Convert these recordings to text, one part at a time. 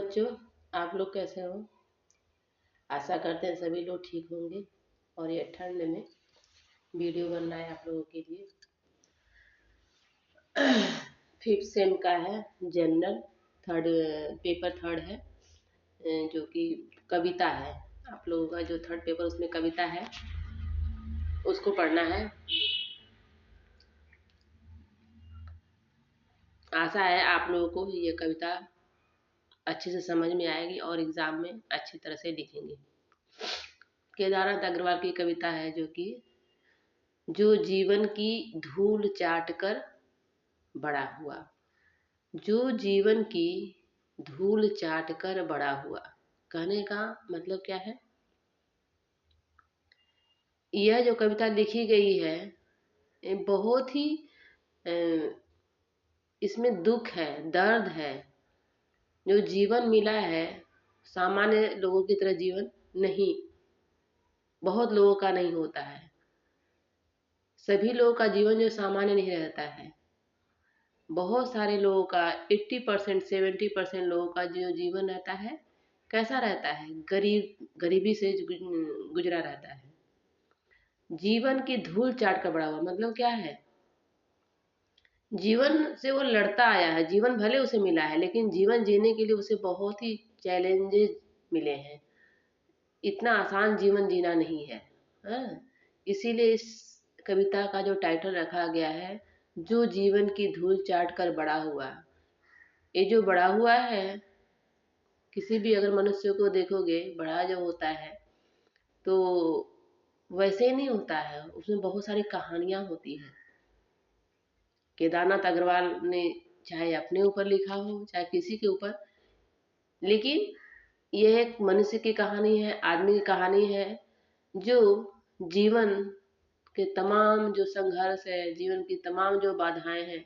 बच्चों, आप लोग कैसे हो? आशा करते हैं सभी लोग ठीक होंगे। और ये ठंड में वीडियो बन रहा है आप लोगों के लिए। फिफ्थ सेम का है, जनरल थर्ड पेपर थर्ड है, जो कि कविता है। आप लोगों का जो थर्ड पेपर उसमें कविता है उसको पढ़ना है। आशा है आप लोगों को ये कविता अच्छे से समझ में आएगी और एग्जाम में अच्छी तरह से लिखेंगे। केदारनाथ अग्रवाल की कविता है जो जीवन की धूल चाट कर बड़ा हुआ। जो जीवन की धूल चाट कर बड़ा हुआ, कहने का मतलब क्या है? यह जो कविता लिखी गई है ये बहुत ही इसमें दुख है, दर्द है। जो जीवन मिला है सामान्य लोगों की तरह जीवन नहीं, बहुत लोगों का नहीं होता है। सभी लोगों का जीवन जो सामान्य नहीं रहता है। बहुत सारे लोगों का 80% 70% लोगों का जो जीवन रहता है कैसा रहता है? गरीबी से गुजरा रहता है। जीवन की धूल चाट कर बड़ा हुआ मतलब क्या है? जीवन से वो लड़ता आया है। जीवन भले उसे मिला है लेकिन जीवन जीने के लिए उसे बहुत ही चैलेंजेस मिले हैं। इतना आसान जीवन जीना नहीं है। हाँ? इसीलिए इस कविता का जो टाइटल रखा गया है, जो जीवन की धूल चाट कर बड़ा हुआ। ये जो बड़ा हुआ है, किसी भी अगर मनुष्य को देखोगे बड़ा जो होता है तो वैसे ही नहीं होता है, उसमें बहुत सारी कहानियां होती हैं। केदारनाथ अग्रवाल ने चाहे अपने ऊपर लिखा हो चाहे किसी के ऊपर, लेकिन यह एक मनुष्य की कहानी है, आदमी की कहानी है जो जीवन के तमाम जो संघर्ष है, जीवन की तमाम जो बाधाएं हैं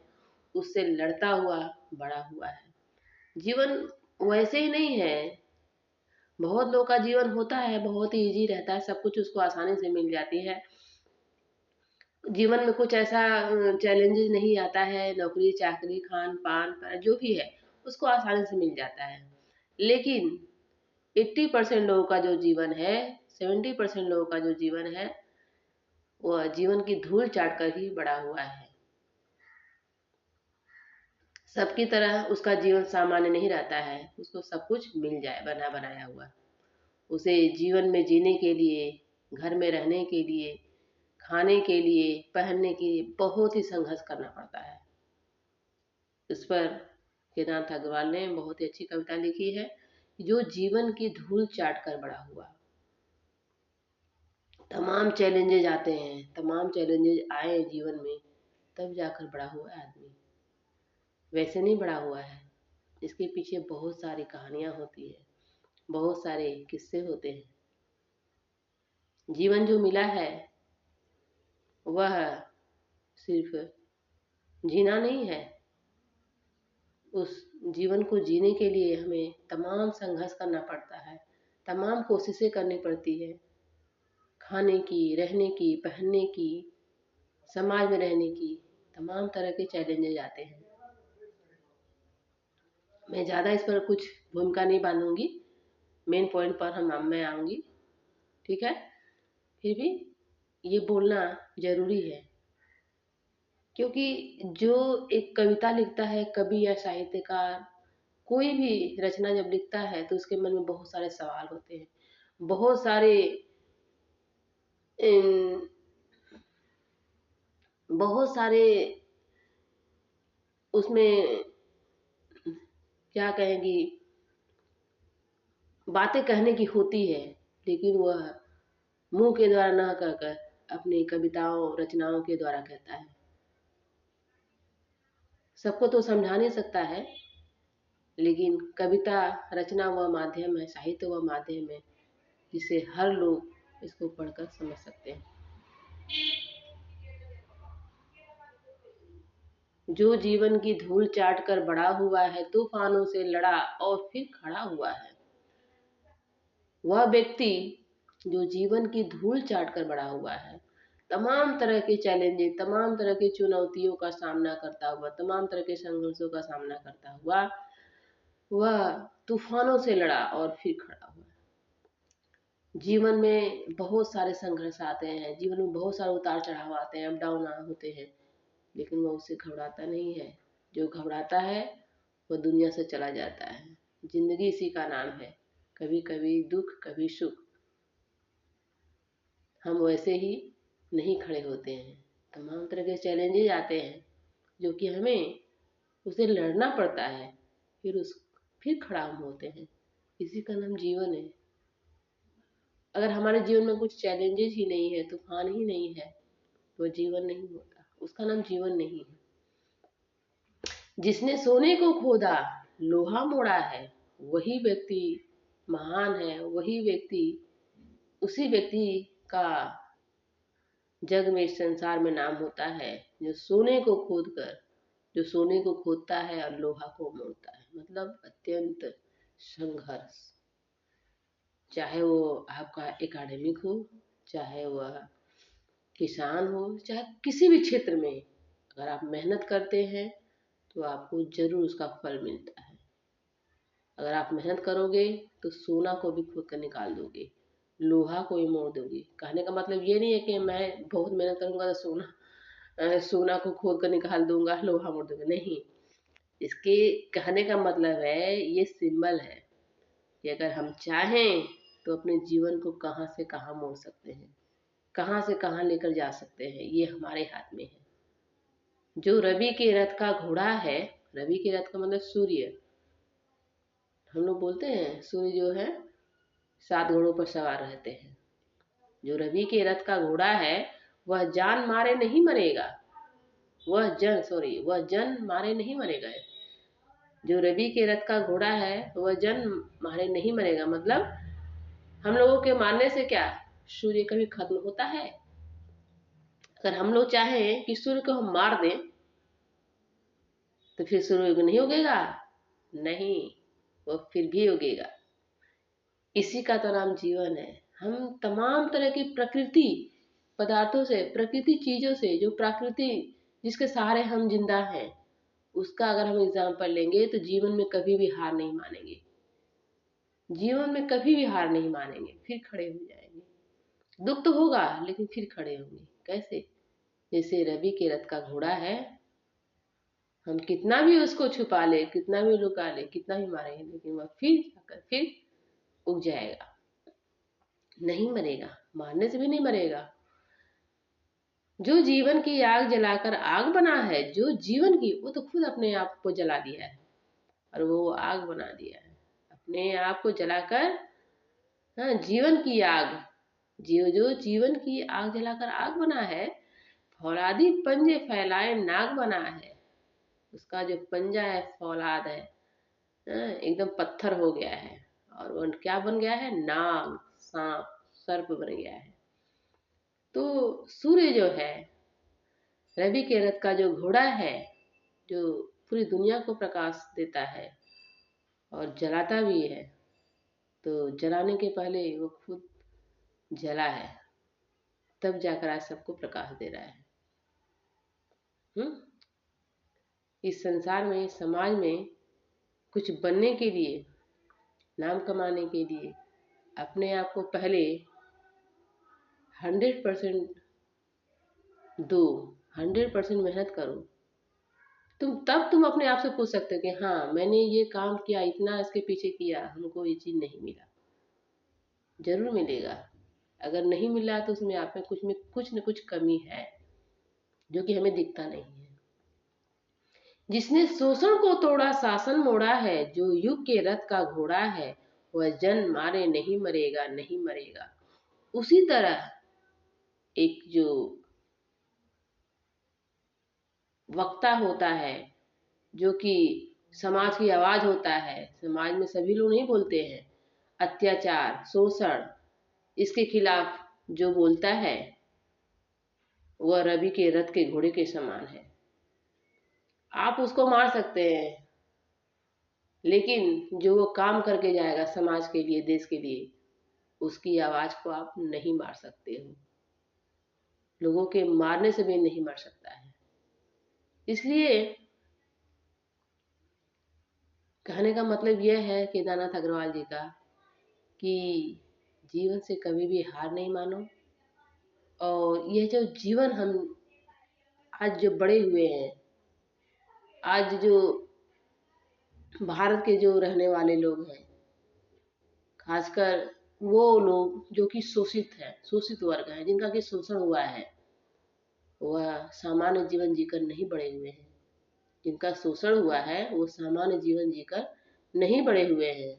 उससे लड़ता हुआ बड़ा हुआ है। जीवन वैसे ही नहीं है। बहुत लोग का जीवन होता है बहुत ही इजी रहता है, सब कुछ उसको आसानी से मिल जाती है। जीवन में कुछ ऐसा चैलेंजेस नहीं आता है, नौकरी चाकरी खान पान पर जो भी है उसको आसानी से मिल जाता है। लेकिन 80% लोगों का जो जीवन है, 70% लोगों का जो जीवन है वह जीवन की धूल चाट कर ही बड़ा हुआ है। सबकी तरह उसका जीवन सामान्य नहीं रहता है, उसको सब कुछ मिल जाए बना बनाया हुआ। उसे जीवन में जीने के लिए, घर में रहने के लिए, खाने के लिए, पहनने के लिए बहुत ही संघर्ष करना पड़ता है। इस पर केदारनाथ अग्रवाल ने बहुत ही अच्छी कविता लिखी है, जो जीवन की धूल चाट कर बड़ा हुआ। तमाम चैलेंजेज आते हैं, तमाम चैलेंजेज आए जीवन में तब जाकर बड़ा हुआ आदमी, वैसे नहीं बड़ा हुआ है। इसके पीछे बहुत सारी कहानियां होती है, बहुत सारे किस्से होते हैं। जीवन जो मिला है वह सिर्फ जीना नहीं है, उस जीवन को जीने के लिए हमें तमाम संघर्ष करना पड़ता है, तमाम कोशिशें करनी पड़ती है। खाने की, रहने की, पहनने की, समाज में रहने की, तमाम तरह के चैलेंजेज आते हैं। मैं ज़्यादा इस पर कुछ भूमिका नहीं बांधूंगी, मेन पॉइंट पर मैं आऊँगी, ठीक है? फिर भी ये बोलना ज़रूरी है, क्योंकि जो एक कविता लिखता है कवि या साहित्यकार, कोई भी रचना जब लिखता है तो उसके मन में बहुत सारे सवाल होते हैं, बहुत सारे अम, बहुत सारे उसमें क्या कहेंगी बातें कहने की होती है, लेकिन वह मुंह के द्वारा न कहकर अपनी कविताओं रचनाओं के द्वारा कहता है। सबको तो समझा नहीं सकता है, लेकिन कविता रचना वह माध्यम है, साहित्य वह माध्यम है जिसे हर लोग इसको पढ़कर समझ सकते हैं। जो जीवन की धूल चाट कर बड़ा हुआ है, तूफानों से लड़ा और फिर खड़ा हुआ है। वह व्यक्ति जो जीवन की धूल चाट कर बड़ा हुआ है, तमाम तरह के चैलेंजेस, तमाम तरह की चुनौतियों का सामना करता हुआ, तमाम तरह के संघर्षों का सामना करता हुआ वह तूफानों से लड़ा और फिर खड़ा हुआ। जीवन में बहुत सारे संघर्ष आते हैं, जीवन में बहुत सारे उतार चढ़ाव आते हैं, अप डाउन होते हैं, लेकिन वह उससे घबराता नहीं है। जो घबराता है वह दुनिया से चला जाता है। जिंदगी इसी का नाम है, कभी कभी दुख कभी सुख। हम वैसे ही नहीं खड़े होते हैं, तमाम तरह के चैलेंजेस आते हैं जो कि हमें उसे लड़ना पड़ता है, फिर खड़ा हम होते हैं। इसी का नाम जीवन है। अगर हमारे जीवन में कुछ चैलेंजेस ही नहीं है, तूफान ही नहीं है, तो जीवन नहीं होता, उसका नाम जीवन नहीं है। जिसने सोने को खोदा लोहा मोड़ा है, वही व्यक्ति महान है। वही व्यक्ति, उसी व्यक्ति का जग में, इस संसार में नाम होता है जो सोने को खोद कर, जो सोने को खोदता है और लोहा को मोड़ता है। मतलब अत्यंत संघर्ष, चाहे वो आपका एकेडमिक हो, चाहे वह किसान हो, चाहे किसी भी क्षेत्र में, अगर आप मेहनत करते हैं तो आपको जरूर उसका फल मिलता है। अगर आप मेहनत करोगे तो सोना को भी खोद कर निकाल दोगे, लोहा को भी मोड़ दोगे। कहने का मतलब ये नहीं है कि मैं बहुत मेहनत करूंगा तो सोना को खोद कर निकाल दूंगा, लोहा मोड़ दूंगा, नहीं। इसके कहने का मतलब है, ये सिंबल है कि अगर हम चाहें तो अपने जीवन को कहाँ से कहाँ मोड़ सकते हैं, कहाँ से कहाँ लेकर जा सकते हैं, ये हमारे हाथ में है। जो रवि के रथ का घोड़ा है, रवि के रथ का मतलब सूर्य, हम लोग बोलते हैं सूर्य जो है 7 घोड़ों पर सवार रहते हैं। जो रवि के रथ का घोड़ा है वह जान मारे नहीं मरेगा, वह जन मारे नहीं मरेगा। जो रवि के रथ का घोड़ा है वह जन मारे नहीं मरेगा। मतलब हम लोगों के मारने से क्या सूर्य कभी खत्म होता है? अगर हम लोग चाहें कि सूर्य को हम मार दें तो फिर सूर्य नहीं उगेगा? नहीं, वो फिर भी उगेगा। इसी का तो नाम जीवन है। हम तमाम तरह की प्रकृति पदार्थों से, प्रकृति चीजों से, जो प्रकृति जिसके सहारे हम जिंदा हैं, उसका अगर हम एग्जाम्पल लेंगे तो जीवन में कभी भी हार नहीं मानेंगे, जीवन में कभी भी हार नहीं मानेंगे, फिर खड़े हो जाएंगे। दुख तो होगा लेकिन फिर खड़े होंगे। कैसे? जैसे रवि के रथ का घोड़ा है, हम कितना भी उसको छुपा ले, कितना भी लुका ले, कितना भी मारेंगे, लेकिन वह फिर जाकर फिर उग जाएगा, नहीं मरेगा, मारने से भी नहीं मरेगा। जो जीवन की आग जलाकर आग बना है, जो जीवन की, वो तो खुद अपने आप को जला दिया है और वो आग बना दिया है अपने आप को जलाकर। हाँ, जीवन की आग, जो जीवन की आग जलाकर आग बना है, फौलादी पंजे फैलाए नाग बना है। उसका जो पंजा है, फौलाद है, एकदम पत्थर हो गया है और वो क्या बन गया है? नाग, सांप, सर्प बन गया है। तो सूर्य जो है, रवि के रथ का जो घोड़ा है, जो पूरी दुनिया को प्रकाश देता है और जलाता भी है, तो जलाने के पहले वो खुद जला है, तब जाकर आज सबको प्रकाश दे रहा है। इस संसार में, समाज में कुछ बनने के लिए, नाम कमाने के लिए अपने आप को पहले 100% दो, 100% मेहनत करो। तुम अपने आप से पूछ सकते हो कि हाँ, मैंने ये काम किया, इतना इसके पीछे किया, हमको ये चीज नहीं मिला। जरूर मिलेगा। अगर नहीं मिला तो उसमें आप में कुछ न कुछ कमी है जो कि हमें दिखता नहीं है। जिसने शोषण को तोड़ा शासन मोड़ा है, जो युग के रथ का घोड़ा है, वह जन मारे नहीं मरेगा, नहीं मरेगा। उसी तरह एक जो वक्ता होता है, जो कि समाज की आवाज होता है, समाज में सभी लोग नहीं बोलते हैं, अत्याचार, शोषण, इसके खिलाफ जो बोलता है, वह रवि के रथ के घोड़े के समान है। आप उसको मार सकते हैं, लेकिन जो वो काम करके जाएगा समाज के लिए, देश के लिए, उसकी आवाज को आप नहीं मार सकते हो। लोगों के मारने से भी नहीं मर सकता है। इसलिए कहने का मतलब यह है केदारनाथ अग्रवाल जी का कि जीवन से कभी भी हार नहीं मानो। और यह जो जीवन हम आज जो बड़े हुए हैं, आज जो भारत के जो रहने वाले लोग हैं, खासकर वो लोग जो कि शोषित है, शोषित वर्ग है, जिनका कि शोषण हुआ है, वह सामान्य जीवन जीकर नहीं बड़े हुए हैं। जिनका शोषण हुआ है वो सामान्य जीवन जीकर नहीं बड़े हुए हैं,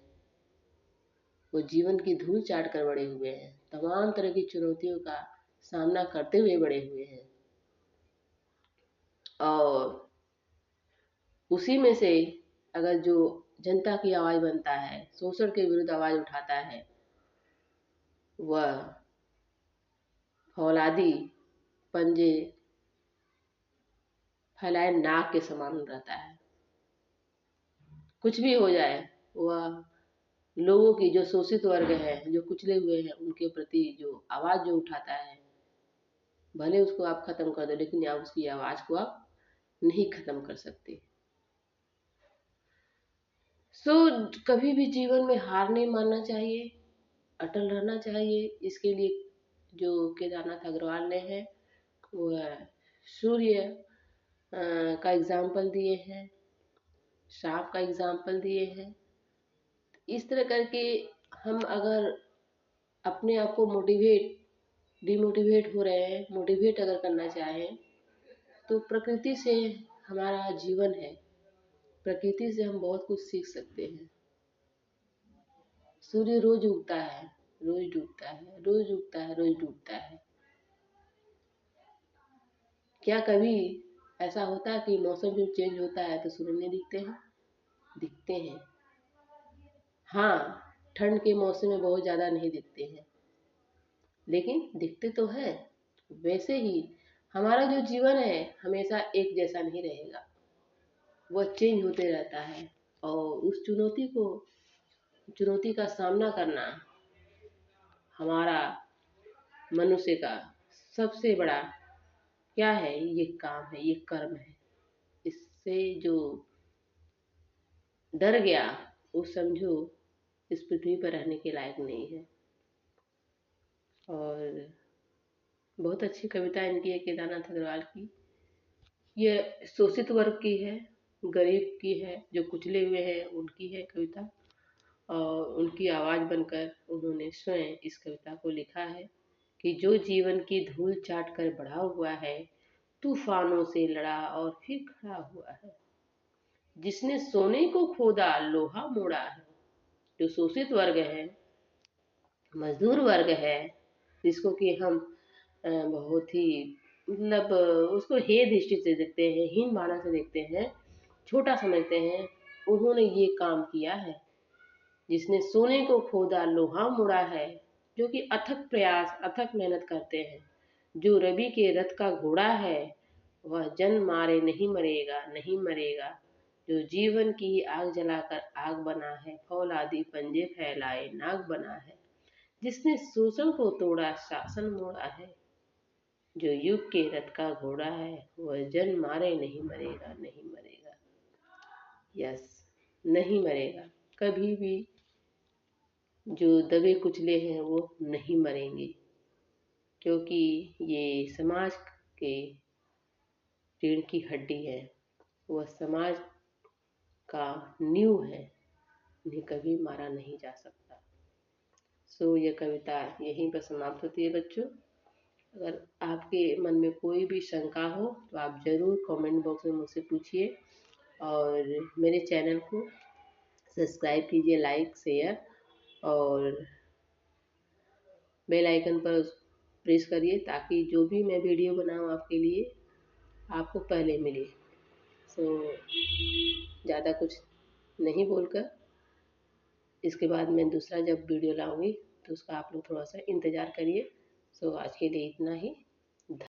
वो जीवन की धूल चाट कर बड़े हुए हैं, तमाम तरह की चुनौतियों का सामना करते हुए बड़े हुए हैं। और उसी में से अगर जो जनता की आवाज़ बनता है, शोषण के विरुद्ध आवाज़ उठाता है, वह फौलादी पंजे फैलाए नाक के समान रहता है। कुछ भी हो जाए, वह लोगों की जो शोषित वर्ग है, जो कुचले हुए हैं, उनके प्रति जो आवाज़ जो उठाता है, भले उसको आप ख़त्म कर दो, लेकिन आप उसकी आवाज़ को आप नहीं ख़त्म कर सकते। कभी भी जीवन में हार नहीं मानना चाहिए, अटल रहना चाहिए। इसके लिए जो केदारनाथ अग्रवाल ने है, वह सूर्य का एग्जाम्पल दिए हैं, सांप का एग्जाम्पल दिए हैं। इस तरह करके हम अगर अपने आप को डिमोटिवेट हो रहे हैं, मोटिवेट अगर करना चाहें, तो प्रकृति से हमारा जीवन है, प्रकृति से हम बहुत कुछ सीख सकते हैं। सूर्य रोज उगता है, रोज डूबता है, रोज उगता है, रोज डूबता है। क्या कभी ऐसा होता है कि मौसम जब चेंज होता है तो सूर्य नहीं दिखते हैं? दिखते हैं। हाँ, ठंड के मौसम में बहुत ज़्यादा नहीं दिखते हैं, लेकिन दिखते तो हैं। वैसे ही हमारा जो जीवन है हमेशा एक जैसा नहीं रहेगा, वह चेंज होते रहता है। और उस चुनौती का सामना करना हमारा मनुष्य का सबसे बड़ा क्या है, ये काम है, ये कर्म है। इससे जो डर गया वो समझो इस पृथ्वी पर रहने के लायक नहीं है। और बहुत अच्छी कविता इनकी है केदारनाथ अग्रवाल की। ये शोषित वर्ग की है, गरीब की है, जो कुचले हुए हैं उनकी है कविता। और उनकी आवाज़ बनकर उन्होंने स्वयं इस कविता को लिखा है कि जो जीवन की धूल चाट कर बढ़ा हुआ है, तूफानों से लड़ा और फिर खड़ा हुआ है, जिसने सोने को खोदा लोहा मोड़ा है। जो शोषित वर्ग है, मजदूर वर्ग है, जिसको कि हम बहुत ही मतलब उसको हे दृष्टि से देखते हैं, हीन भावना से देखते हैं, छोटा समझते हैं, उन्होंने ये काम किया है। जिसने सोने को खोदा लोहा मोड़ा है, जो कि अथक प्रयास अथक मेहनत करते हैं। जो रवि के रथ का घोड़ा है, वह जन मारे नहीं मरेगा, नहीं मरेगा। जो जीवन की आग जलाकर आग बना है, फौलादी पंजे फैलाए नाग बना है। जिसने शोषण को तोड़ा शासन मोड़ा है, जो युग के रथ का घोड़ा है, वह जन मारे नहीं मरेगा, नहीं मरेगा। यस, नहीं मरेगा कभी भी। जो दबे कुचले हैं वो नहीं मरेंगे, क्योंकि ये समाज के रीढ़ की हड्डी है, वह समाज का नींव है, उन्हें कभी मारा नहीं जा सकता। यह कविता यहीं पर समाप्त होती है बच्चों। अगर आपके मन में कोई भी शंका हो तो आप ज़रूर कमेंट बॉक्स में मुझसे पूछिए। और मेरे चैनल को सब्सक्राइब कीजिए, लाइक शेयर और बेल आइकन पर प्रेस करिए, ताकि जो भी मैं वीडियो बनाऊँ आपके लिए आपको पहले मिले। ज़्यादा कुछ नहीं बोलकर इसके बाद मैं दूसरा जब वीडियो लाऊंगी तो उसका आप लोग थोड़ा सा इंतज़ार करिए। आज के लिए इतना ही।